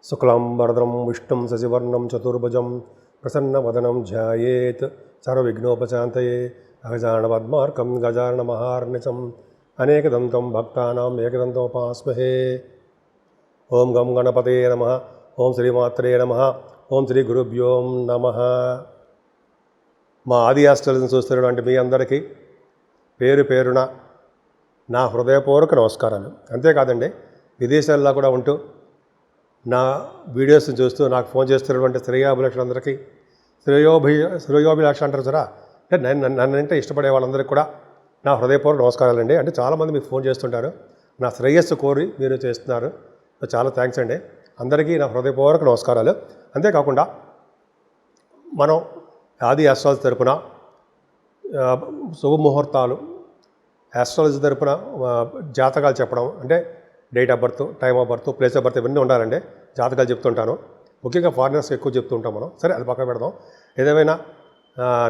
శుక్లాంబరధరం విష్ణుం శశివర్ణం చతుర్భుజం ప్రసన్నవదనం ధ్యాయేత్ సర్వవిఘ్నోపశాంతయే అగజానపద్మార్కం గజాననమహార్నిశం అనేకదంతం భక్తానాం ఏకదంతోపాస్మహే. ఓం గం గణపతే నమః. ఓం శ్రీమాత్రే నమః. ఓం శ్రీ గురుభ్యో నమః. మా ఆది ఆస్ట్రాలజీని చూస్తున్నటువంటి మీ అందరికీ పేరు పేరున నా హృదయపూర్వక నమస్కారాలు. అంతేకాదండి, విదేశాల్లో కూడా ఉంటూ నా వీడియోస్ని చూస్తూ నాకు ఫోన్ చేస్తున్నటువంటి శ్రేయోభిలాషులందరికీ శ్రేయోభిలాష అంటారు సరా, అంటే నన్నంటే ఇష్టపడే వాళ్ళందరికీ కూడా నా హృదయపూర్వక నమస్కారాలండి. అంటే చాలామంది మీకు ఫోన్ చేస్తుంటారు, నా శ్రేయస్సు కోరి మీరు చేస్తున్నారు. చాలా థ్యాంక్స్ అండి. అందరికీ నా హృదయపూర్వక నమస్కారాలు. అంతేకాకుండా మనం ఆది ఆస్ట్రాలజీ తరపున శుభముహూర్తాలు, ఆస్ట్రాలజీ తరపున జాతకాలు చెప్పడం, అంటే date of birth, time of birth, place of birth ఇవన్నీ ఉండాలండి. జాతకాలు చెప్తుంటాను. ముఖ్యంగా ఫారినర్స్ ఎక్కువ చెప్తుంటాం మనం. సరే, అది పక్కన పెడదాం. ఏదేమైనా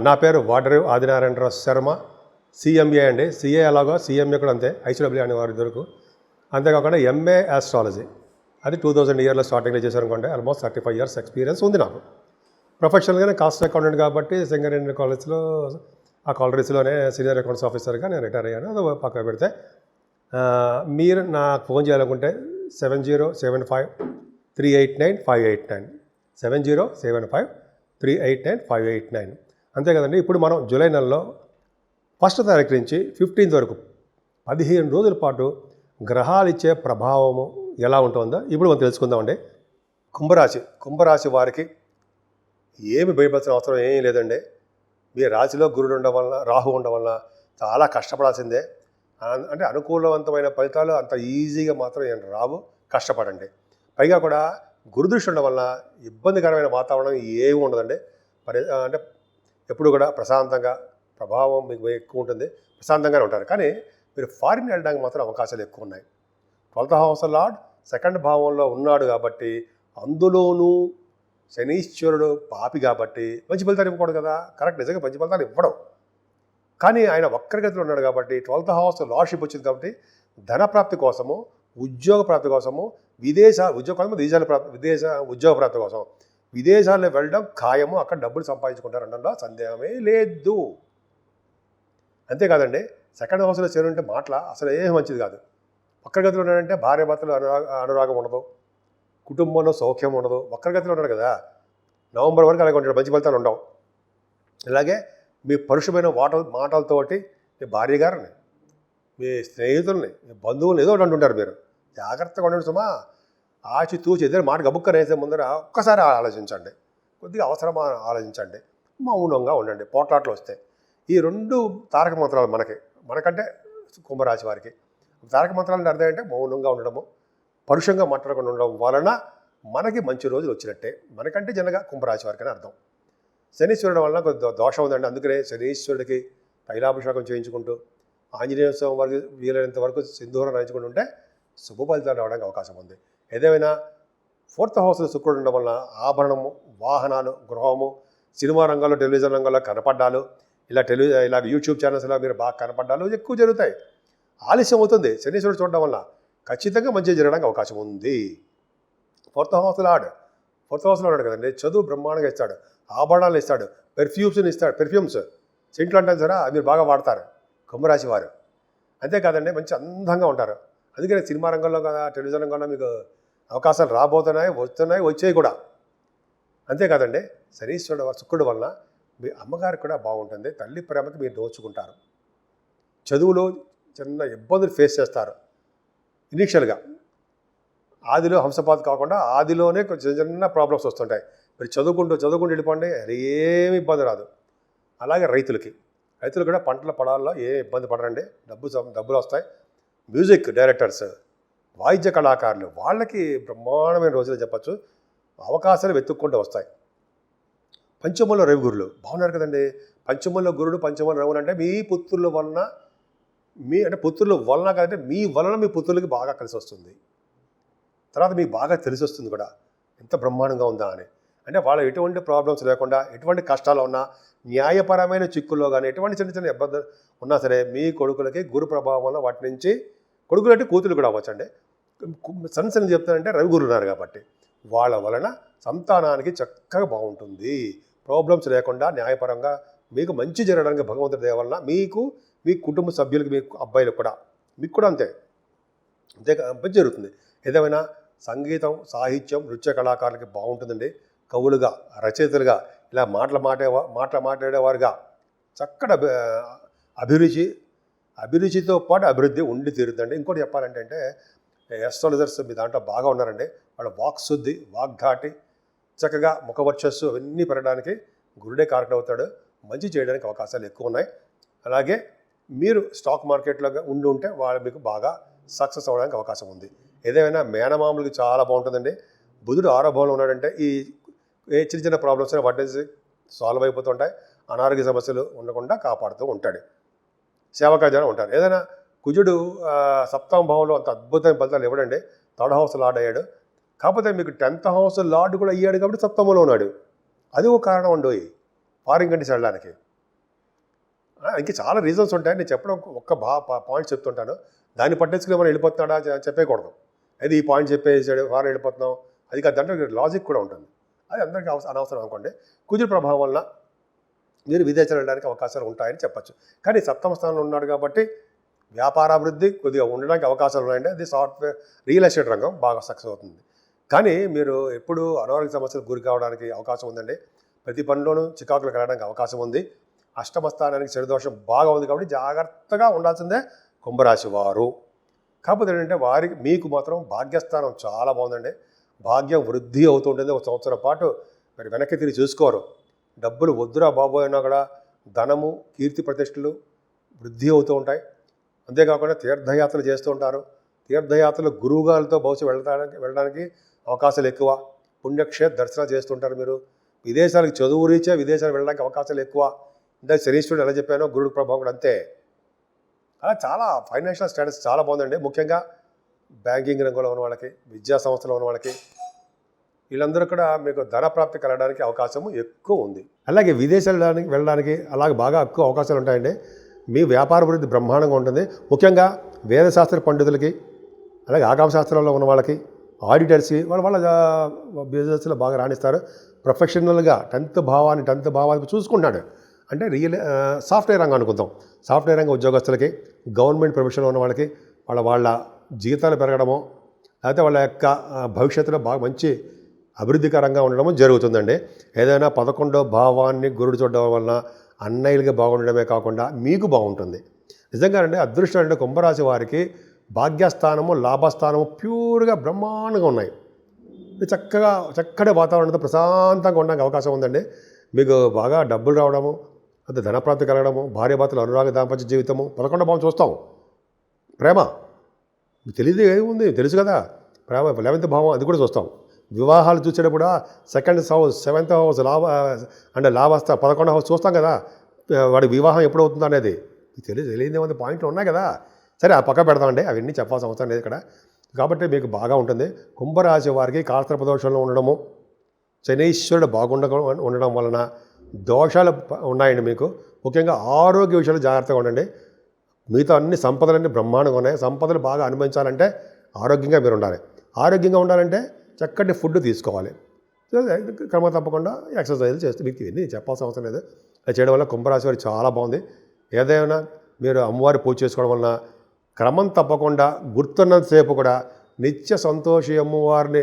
నా పేరు వాడరేవు ఆదినారాయణరావు శర్మ, సిఎంఏ అండి. సిఏ అలాగా సిఎంఏ కూడా అంతే, ఐసీడబ్ల్యూ అనే వారి దొరకు. అంతేకాకుండా ఎంఏ ఆస్ట్రాలజీ, అది 2000 ఇయర్లో స్టార్టింగ్లో చేశాను అనుకోండి. ఆల్మోస్ట్ 35 years ఎక్స్పీరియన్స్ ఉంది నాకు. ప్రొఫెషనల్గానే కాస్ట్ అకౌంటెంట్ కాబట్టి సింగరేణి కాలేజ్లో ఆ కాలరీస్లోనే సీనియర్ అకౌంట్స్ ఆఫీసర్గా నేను రిటైర్ అయ్యాను. అది పక్కన పెడితే మీరు నాకు ఫోన్ చేయాలనుకుంటే 7075389589 7075389589. అంతే కదండి. ఇప్పుడు మనం జూలై నెలలో 1వ తారీఖు నుంచి 15th వరకు 15 రోజుల పాటు గ్రహాలు ఇచ్చే ప్రభావము ఎలా ఉంటుందో ఇప్పుడు మనం తెలుసుకుందామండి. కుంభరాశి వారికి ఏమి భయపడాల్సిన అవసరం ఏమీ లేదండి. మీ రాశిలో గురుడు ఉండడం వల్ల, రాహు ఉండడం వల్ల చాలా కష్టపడాల్సిందే. అంటే అనుకూలవంతమైన ఫలితాలు అంత ఈజీగా మాత్రం ఏం రావు, కష్టపడండి. పైగా కూడా గురుదృష్టి ఉండడం వల్ల ఇబ్బందికరమైన వాతావరణం ఏమి ఉండదండి. అంటే ఎప్పుడు కూడా ప్రశాంతంగా, ప్రభావం మీకు ఎక్కువ ఉంటుంది, ప్రశాంతంగానే ఉంటారు. కానీ మీరు ఫారిన్ వెళ్ళడానికి మాత్రం అవకాశాలు ఎక్కువ ఉన్నాయి. 12th house లార్డ్ 2nd భావంలో ఉన్నాడు కాబట్టి, అందులోనూ శనీశ్వరుడు పాపి కాబట్టి మంచి ఫలితాలు ఇవ్వకూడదు కదా. కరెక్ట్, నిజంగా మంచి ఫలితాలు ఇవ్వడం. కానీ ఆయన వక్రగతిలో ఉన్నాడు కాబట్టి 12th house లార్డ్షిప్ వచ్చింది కాబట్టి ధన ప్రాప్తి కోసము, ఉద్యోగ ప్రాప్తి కోసము, ఉద్యోగ ప్రాప్తి కోసం విదేశాల్లో వెళ్ళడం ఖాయము. అక్కడ డబ్బులు సంపాదించుకుంటారు అనడంలో సందేహమే లేదు. అంతేకాదండి, 2nd house చేరుంటే మాటల అసలు ఏం మంచిది కాదు. వక్రగతిలో ఉన్నాడంటే భార్యాభర్తలు అనురాగం ఉండదు, కుటుంబంలో సౌఖ్యం ఉండదు. వక్రగతిలో ఉన్నాడు కదా, నవంబర్ వరకు అలాగే ఉంటాడు, మంచి ఫలితాలు ఉండవు. ఇలాగే మీ పరుషమైన మాటలతోటి మీ భార్య గారిని, మీ స్నేహితుల్ని, మీ బంధువులు ఏదో ఒకటి అంటుంటారు. మీరు జాగ్రత్తగా ఉండండి సుమా. ఆచితూచి ఎదురు మాట గబుక్కన వేసే ముందర ఒక్కసారి ఆలోచించండి, కొద్దిగా అవసరమా ఆలోచించండి, మౌనంగా ఉండండి. పోట్లాట్లు వస్తాయి. ఈ 2 తారక మంత్రాలు మనకంటే కుంభరాశి వారికి తారక మంత్రాలు అర్థం అంటే మౌనంగా ఉండడము, పరుషంగా మాట్లాడకుండా ఉండడం వలన మనకి మంచి రోజులు వచ్చినట్టే. మనకంటే జనగా కుంభరాశి వారికి అని అర్థం. శనీశ్వరుడు వలన కొద్ది దోషం ఉందండి. అందుకనే శనీశ్వరుడికి తైలాభిషేకం చేయించుకుంటూ, ఆంజనేయ స్వామి వారికి వీలైనంత వరకు సింధూరం రాయించుకుంటూ ఉంటే శుభ ఫలితాలు రావడానికి అవకాశం ఉంది. ఏదేమైనా 4th house శుక్రుడు ఉండడం వల్ల ఆభరణము, వాహనాలు, గృహము, సినిమా రంగంలో, టెలివిజన్ రంగంలో కనపడ్డాలు, ఇలా యూట్యూబ్ ఛానల్స్లో మీరు బాగా కనపడ్డాలు ఎక్కువ జరుగుతాయి. ఆలస్యం అవుతుంది. శనీశ్వరుడు చూడడం వల్ల ఖచ్చితంగా మంచి జరగడానికి అవకాశం ఉంది. 4th house lord 4th house ఉన్నాడు కదండి. చదువు బ్రహ్మాండంగా ఇస్తాడు, ఆభరణాలు ఇస్తాడు, పెర్ఫ్యూమ్స్ని ఇస్తాడు. పెర్ఫ్యూమ్స్, సెంట్లు అంటారు సరే, అది మీరు బాగా వాడతారు కుంభరాశి వారు. అంతేకాదండి, మంచి అందంగా ఉంటారు. అందుకని సినిమా రంగంలో కదా, టెలివిజన్ రంగంలో మీకు అవకాశాలు రాబోతున్నాయి, వచ్చాయి కూడా. అంతేకాదండి, శుక్రుడు వలన మీ అమ్మగారికి కూడా బాగుంటుంది. తల్లి ప్రేమకి మీరు దోచుకుంటారు. చదువులో చిన్న ఇబ్బందులు ఫేస్ చేస్తారు ఇనీషియల్గా. ఆదిలో హంసపాత్ కాకుండా ఆదిలోనే కొంచెం చిన్న ప్రాబ్లమ్స్ వస్తుంటాయి. మీరు చదువుకుంటూ వెళ్ళిపోండి, అది ఏమి ఇబ్బంది రాదు. అలాగే రైతులు కూడా పంటల పొలాల్లో ఏ ఇబ్బంది పడరండి, డబ్బులు వస్తాయి. మ్యూజిక్ డైరెక్టర్స్, వాయిద్య కళాకారులు, వాళ్ళకి బ్రహ్మాండమైన రోజులు చెప్పచ్చు. అవకాశాలు వెతుక్కుంటూ వస్తాయి. పంచమంలో రవి గురులు బాగున్నారు కదండి. పంచమంలో గురుడు, పంచమంలో రవులు అంటే మీ పుత్రుల వలన, పుత్రుల వలన కాదంటే మీ వలన మీ పుత్రులకి బాగా కలిసి వస్తుంది. తర్వాత మీకు బాగా తెలిసి వస్తుంది కూడా, ఎంత బ్రహ్మాండంగా ఉందా అని. అంటే వాళ్ళు ఎటువంటి ప్రాబ్లమ్స్ లేకుండా, ఎటువంటి కష్టాలు ఉన్నా, న్యాయపరమైన చిక్కుల్లో కానీ, ఎటువంటి చిన్న ఇబ్బందులు ఉన్నా సరే, మీ కొడుకులకి గురు ప్రభావం వల్ల వాటి నుంచి, కొడుకులు అంటే కూతురు కూడా అవ్వచ్చండి. సన్స్ అని చెప్తానంటే రవి గురు ఉన్నారు కాబట్టి వాళ్ళ వలన సంతానానికి చక్కగా బాగుంటుంది. ప్రాబ్లమ్స్ లేకుండా న్యాయపరంగా మీకు మంచి జరగడానికి భగవంతుడి దయ వలన మీకు, మీ కుటుంబ సభ్యులకి, మీ అబ్బాయిలకు కూడా, మీకు కూడా అంతే మంచి జరుగుతుంది. ఏదేమైనా సంగీతం, సాహిత్యం, నృత్య కళాకారులకి బాగుంటుందండి. కవులుగా, రచయితలుగా, ఇలా మాట్లాడేవారుగా చక్కటి అభిరుచితో పాటు అభివృద్ధి ఉండి తీరుతుందండి. ఇంకోటి చెప్పాలంటే ఎస్ట్రాలజర్స్ మీ దాంట్లో బాగా ఉన్నారండి. వాళ్ళ వాక్శుద్ధి, వాగ్ధాటి, చక్కగా ముఖవర్చస్సు అవన్నీ పెరగడానికి గురుడే కారకుడు అవుతాడు. మంచి చేయడానికి అవకాశాలు ఎక్కువ ఉన్నాయి. అలాగే మీరు స్టాక్ మార్కెట్లో ఉంటే వాళ్ళు మీకు బాగా సక్సెస్ అవ్వడానికి అవకాశం ఉంది. ఏదేమైనా మేనమామలకి చాలా బాగుంటుందండి. బుధుడు 6వ భావంలో ఉన్నాడంటే ఈ చిన్న చిన్న ప్రాబ్లమ్స్ వాటి సాల్వ్ అయిపోతుంటాయి. అనారోగ్య సమస్యలు ఉండకుండా కాపాడుతూ ఉంటాడు. సేవకాజనం ఉంటారు. ఏదైనా కుజుడు 7వ భావంలో అంత అద్భుతమైన ఫలితాలు ఇవ్వడండి. 3rd హౌస్ లార్డ్ అయ్యాడు. కాకపోతే మీకు 10th హౌస్ లార్డ్ కూడా అయ్యాడు కాబట్టి 7థంలో ఉన్నాడు. అది ఒక కారణం అండి ఫారిన్ కంట్రీస్ వెళ్ళడానికి. ఇంకా చాలా రీజన్స్ ఉంటాయి. నేను చెప్పడం ఒక్క పాయింట్ చెప్తుంటాను. దాన్ని పట్టించుకుని మనం వెళ్ళిపోతున్నాడా చెప్పేయకూడదు. అది ఈ పాయింట్ చెప్పేసాడు ఫారిన్ వెళ్ళిపోతున్నాం, అది కాదు. దాంట్లో లాజిక్ కూడా ఉంటుంది. అది అందరికీ అనవసరం అనుకోండి. కుజుడు ప్రభావం వల్ల మీరు విదేశాలు వెళ్ళడానికి అవకాశాలు ఉంటాయని చెప్పచ్చు. కానీ 7వ స్థానంలో ఉన్నాడు కాబట్టి వ్యాపారాభివృద్ధి కొద్దిగా ఉండడానికి అవకాశాలు ఉన్నాయండి. అది సాఫ్ట్వేర్, రియల్ ఎస్టేట్ రంగం బాగా సక్సెస్ అవుతుంది. కానీ మీరు ఎప్పుడు అనారోగ్య సమస్యలకు గురి కావడానికి అవకాశం ఉందండి. ప్రతి పనిలోనూ చికాకులు కలగడానికి అవకాశం ఉంది. 8వ స్థానానికి చెడుదోషం బాగా ఉంది కాబట్టి జాగ్రత్తగా ఉండాల్సిందే కుంభరాశి వారు. కాకపోతే ఏంటంటే మీకు మాత్రం భాగ్యస్థానం చాలా బాగుందండి. భాగ్యం వృద్ధి అవుతుంటుంది. ఒక సంవత్సరం పాటు మరి వెనక్కి తిరిగి చూసుకోరు. డబ్బులు వద్దురా బాబోయ్ అన్నా కూడా ధనము, కీర్తి ప్రతిష్టలు వృద్ధి అవుతూ ఉంటాయి. అంతేకాకుండా తీర్థయాత్రలు చేస్తూ ఉంటారు. తీర్థయాత్రలు గురువుగారితో బహుశా వెళ్ళడానికి అవకాశాలు ఎక్కువ. పుణ్యక్షేత్ర దర్శనాలు చేస్తుంటారు. మీరు విదేశాలకు చదువు రీత్యా విదేశాలకు వెళ్ళడానికి అవకాశాలు ఎక్కువ. అంటే శనీశ్వరుడు ఎలా చెప్పానో గురుడు ప్రభావం కూడా అంతే. అలా చాలా ఫైనాన్షియల్ స్టేటస్ చాలా బాగుందండి. ముఖ్యంగా బ్యాంకింగ్ రంగంలో ఉన్న వాళ్ళకి, విద్యా సంస్థలో ఉన్న వాళ్ళకి, వీళ్ళందరూ కూడా మీకు ధన ప్రాప్తి కలగడానికి అవకాశం ఎక్కువ ఉంది. అలాగే విదేశాలు వెళ్ళడానికి అలాగే బాగా ఎక్కువ అవకాశాలు ఉంటాయండి. మీ వ్యాపార అభివృద్ధి బ్రహ్మాండంగా ఉంటుంది. ముఖ్యంగా వేదశాస్త్ర పండితులకి, అలాగే ఆగమ శాస్త్రంలో ఉన్న వాళ్ళకి, ఆడిటర్స్కి వాళ్ళ బిజినెస్లో బాగా రాణిస్తారు. ప్రొఫెషనల్గా 10th భావాన్ని చూసుకుంటాడు. అంటే సాఫ్ట్వేర్ రంగం అనుకుందాం. సాఫ్ట్వేర్ రంగ ఉద్యోగస్తులకి, గవర్నమెంట్ ప్రొఫెషన్లో ఉన్న వాళ్ళకి వాళ్ళ జీతాలు పెరగడమో, లేకపోతే వాళ్ళ యొక్క భవిష్యత్తులో బాగా మంచి అభివృద్ధికరంగా ఉండడము జరుగుతుందండి. ఏదైనా 11వ భావాన్ని గురుడు చూడడం వలన అన్నయ్యలుగా బాగుండడమే కాకుండా మీకు బాగుంటుంది. నిజంగానండి అదృష్టం అంటే కుంభరాశి వారికి భాగ్యస్థానము, లాభస్థానము ప్యూర్గా బ్రహ్మాండంగా ఉన్నాయి. చక్కటి వాతావరణంతో ప్రశాంతంగా ఉండడానికి అవకాశం ఉందండి. మీకు బాగా డబ్బులు రావడము, అంటే ధనప్రాప్తి కలగడము, భార్యాభర్తలు అనురాగ దాంపత్య జీవితము. 11వ భావం చూస్తాం. ప్రేమ మీకు తెలియదు ఏముంది, తెలుసు కదా. ప్రేమ 11th భావం అది కూడా చూస్తాం. వివాహాలు చూసేటప్పుడు 2nd హౌస్, 7th హౌస్ లాభస్థ 11వ హౌస్ చూస్తాం కదా. వాడి వివాహం ఎప్పుడు అవుతుందో అనేది తెలియదేమంది పాయింట్లు ఉన్నాయి కదా. సరే ఆ పక్క పెడతామండి, అవన్నీ చెప్పాల్సిన అవసరం లేదు ఇక్కడ. కాబట్టి మీకు బాగా ఉంటుంది. కుంభరాశి వారికి కాలసర్పదోషంలో ఉండడము, శనీశ్వరుడు ఉండడం వలన దోషాలు ఉన్నాయండి. మీకు ముఖ్యంగా ఆరోగ్య విషయాలు జాగ్రత్తగా ఉండండి. మిగతా అన్ని సంపదలన్నీ బ్రహ్మాండంగా ఉన్నాయి. సంపదలు బాగా అనుభవించాలంటే ఆరోగ్యంగా మీరు ఉండాలి. ఆరోగ్యంగా ఉండాలంటే చక్కటి ఫుడ్ తీసుకోవాలి. క్రమ తప్పకుండా ఎక్సర్సైజులు చేస్తే మీకు ఇవన్నీ చెప్పాల్సిన అవసరం లేదు. అది చేయడం వల్ల కుంభరాశి వారికి చాలా బాగుంది. ఏదైనా మీరు అమ్మవారి పూజ చేసుకోవడం వలన క్రమం తప్పకుండా గుర్తున్నంతసేపు కూడా సంతోషి అమ్మవారిని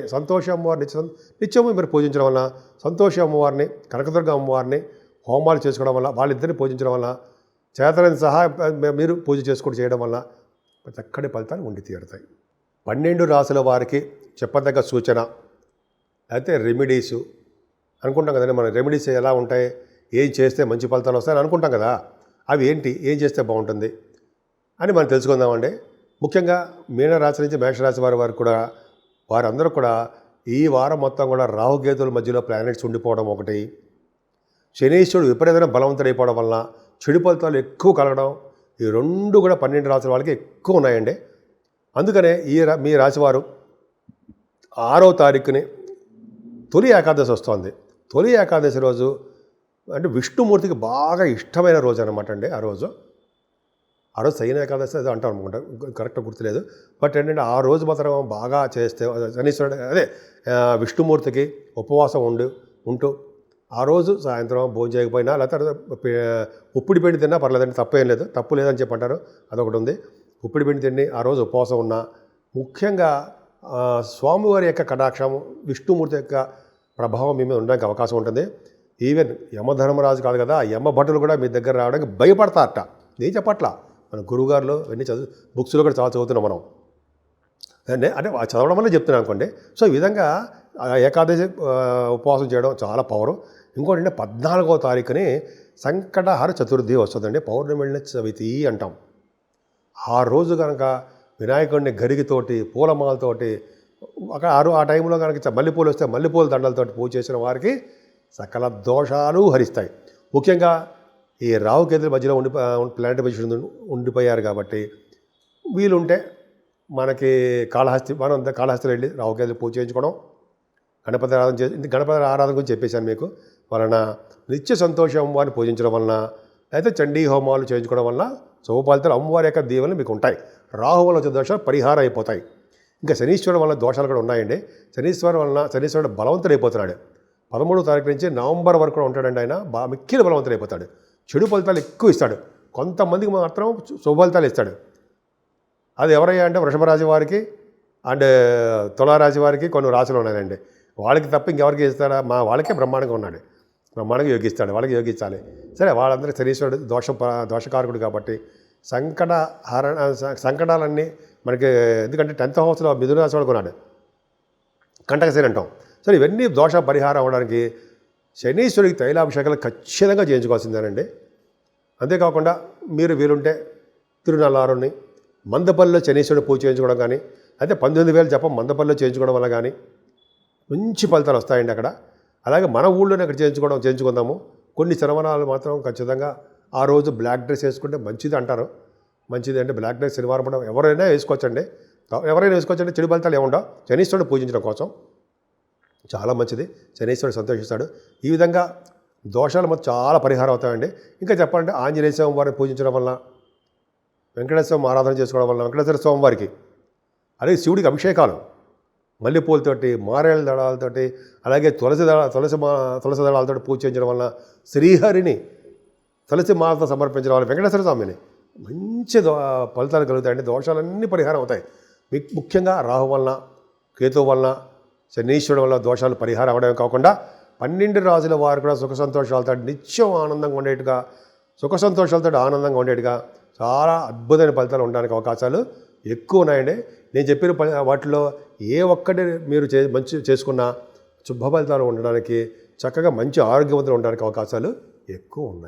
నిత్యము మీరు పూజించడం వల్ల, సంతోషి అమ్మవారిని, కనకదుర్గ అమ్మవారిని హోమాలు చేసుకోవడం వల్ల, వాళ్ళిద్దరిని పూజించడం వల్ల, చేతనని సహా మీరు పూజ చేసుకుంటూ చేయడం వల్ల చక్కటి ఫలితాలు ఉండి తీరుతాయి. 12 రాశుల వారికి చెప్పదగ్గ సూచన అయితే రెమెడీసు అనుకుంటాం కదండి. మన రెమెడీస్ ఎలా ఉంటాయి, ఏం చేస్తే మంచి ఫలితాలు వస్తాయని అనుకుంటాం కదా. అవి ఏంటి, ఏం చేస్తే బాగుంటుంది అని మనం తెలుసుకుందామండి. ముఖ్యంగా మీనరాశి నుంచి మేషరాశి వారికి కూడా, వారందరూ కూడా ఈ వారం మొత్తం కూడా రాహుకేతుల మధ్యలో ప్లానెట్స్ ఉండిపోవడం ఒకటి, శనీశ్వరుడు విపరీతమైన బలవంతుడైపోవడం వలన చెడు ఫలితాలు ఎక్కువ కలగడం, ఈ 2 కూడా 12 రాశుల వాళ్ళకి ఎక్కువ ఉన్నాయండి. అందుకనే మీ రాశివారు 6వ తారీఖుని తొలి ఏకాదశి వస్తుంది. తొలి ఏకాదశి రోజు అంటే విష్ణుమూర్తికి బాగా ఇష్టమైన రోజు అనమాట అండి. ఆ రోజు ఆ రోజు శయన ఏకాదశి అది అంటాం అనుకుంటా, కరెక్ట్గా గుర్తులేదు. బట్ ఏంటంటే ఆ రోజు మాత్రం బాగా చేస్తే శనీశ్వరుడు అదే విష్ణుమూర్తికి ఉపవాసం ఉంటూ ఆ రోజు సాయంత్రం భోజనం చేయకపోయినా లేకపోతే ఉప్పిడి పిండి తిన్నా పర్లేదండి, తప్పేం లేదు, తప్పు లేదని చెప్పి అంటారు, అదొకటి ఉంది. ఉప్పిడి పిండి తిని ఆ రోజు ఉపవాసం ఉన్నా, ముఖ్యంగా స్వామివారి యొక్క కటాక్షం, విష్ణుమూర్తి యొక్క ప్రభావం మీ మీద ఉండడానికి అవకాశం ఉంటుంది. ఈవెన్ యమధర్మరాజు కాదు కదా, యమ భటులు కూడా మీ దగ్గర రావడానికి భయపడతారట. నేను చెప్పట్లా, మన గురువుగారులు ఇవన్నీ బుక్స్లో కూడా చాలా చదువుతున్నాం మనం, అంటే చదవడం వల్ల చెప్తున్నాను అనుకోండి. సో ఈ విధంగా ఏకాదశి ఉపవాసం చేయడం చాలా పవరు. ఇంకోటి అంటే 14వ తారీఖుని సంకటహర చతుర్థి వస్తుందండి, పౌర్ణమి వెళ్ళిన చవితి అంటాం. ఆ రోజు కనుక వినాయకుడిని గరిగితోటి పూలమాలతోటి ఆ టైంలో కనుక మల్లెపూలు వస్తే మల్లెపూల దండలతోటి పూజ చేసిన వారికి సకల దోషాలు హరిస్తాయి. ముఖ్యంగా ఈ రాహుకేతుల మధ్యలో ప్లానెట్ పొజిషన్ ఉండిపోయారు కాబట్టి వీలుంటే మనకి కాళహస్తిలో వెళ్ళి రాహుకేతులు పూజ చేయించుకోవడం, గణపతి ఆరాధన గురించి చెప్పేశాను మీకు. వలన నిత్య సంతోషం అమ్మవారిని పూజించడం వలన, అయితే చండీ హోమాలు చేయించుకోవడం వలన శుభ ఫలితాలు అమ్మవారి యొక్క దీవెనలు మీకు ఉంటాయి. రాహు వల్ల వచ్చే దోషాలు పరిహారం అయిపోతాయి. ఇంకా శనీశ్వరుడు వల్ల దోషాలు కూడా ఉన్నాయండి. శనీశ్వరుడు బలవంతుడైపోతున్నాడు. 13వ తారీఖు నుంచి నవంబర్ వరకు కూడా ఉంటాడండి. ఆయన మిక్కిలి బలవంతుడైపోతాడు. చెడు ఫలితాలు ఎక్కువ ఇస్తాడు, కొంతమందికి మాత్రం శుభ ఫలితాలు ఇస్తాడు. అది ఎవరయ్యా అంటే వృషభ రాశి వారికి అండ్ తులారాశి వారికి కొన్ని రాశులు ఉన్నాయండి. వాళ్ళకి తప్ప ఇంకెవరికి ఇస్తాడా? వాళ్ళకే బ్రహ్మాండంగా ఉన్నాడు, బ్రహ్మాండంగా యోగిస్తాడు, వాళ్ళకి యోగించాలి. సరే, వాళ్ళందరికీ శనీశ్వరుడు దోషకారకుడు కాబట్టి సంకటాలన్నీ మనకి, ఎందుకంటే 10th హౌస్లో మిథున రాశి వాడు కొన్నాడు, కంటకశని అంటాం. సరే, ఇవన్నీ దోష పరిహారం అవ్వడానికి శనీశ్వరుడికి తైలాభిషేకాలు ఖచ్చితంగా చేయించుకోవాల్సిందేనండి. అంతేకాకుండా మీరు వీలుంటే తిరునల్లారుని మందపల్లిలో శనీశ్వరుడు పూజ చేయించుకోవడం కానీ, అయితే 19,000 జపం మందపల్లిలో చేయించుకోవడం వల్ల కానీ మంచి ఫలితాలు వస్తాయండి అక్కడ. అలాగే మన ఊళ్ళోనే అక్కడ చేయించుకుందాము. కొన్ని శనివారాలు మాత్రం ఖచ్చితంగా ఆ రోజు బ్లాక్ డ్రెస్ వేసుకుంటే మంచిది అంటారు. మంచిది అంటే బ్లాక్ డ్రెస్ శనివారం కూడా ఎవరైనా వేసుకోవచ్చండి, చెడు ఫలితాలు ఏముండవు. శనీశ్వరుడు పూజించడం కోసం చాలా మంచిది, శనీశ్వరుడు సంతోషిస్తాడు. ఈ విధంగా దోషాలు మొత్తం చాలా పరిహారం అవుతాయండి. ఇంకా చెప్పాలంటే ఆంజనేయ స్వామి వారిని పూజించడం వల్ల, వెంకటేశ్వర స్వామి ఆరాధన చేసుకోవడం వల్ల, వెంకటేశ్వర స్వామి వారికి అలాగే శివుడికి అభిషేకాలు మల్లెపూలతోటి, మారేళ్ళ దళాలతోటి, అలాగే తులసి దళాలతో పూజ చేయించడం వల్ల, శ్రీహరిని తులసి మాలతో సమర్పించడం వల్ల, వెంకటేశ్వర స్వామిని మంచి ఫలితాలు కలుగుతాయండి. దోషాలన్నీ పరిహారం అవుతాయి. ముఖ్యంగా రాహు వలన, కేతు వలన, శనీశ్వరుడు వల్ల దోషాలు పరిహారం అవడమే కాకుండా 12 రాజుల వారు కూడా సుఖ సంతోషాలతో నిత్యం ఆనందంగా ఉండేట్టుగా, ఆనందంగా ఉండేట్టుగా చాలా అద్భుతమైన ఫలితాలు ఉండడానికి అవకాశాలు ఎక్కువ ఉన్నాయండి. నేను చెప్పిన వాటిలో ఏ ఒక్కటి మీరు మంచి చేసుకున్న శుభ ఫలితాలు ఉండడానికి, చక్కగా మంచి ఆరోగ్యవంతులు ఉండడానికి అవకాశాలు ఎక్కువ ఉన్నాయి.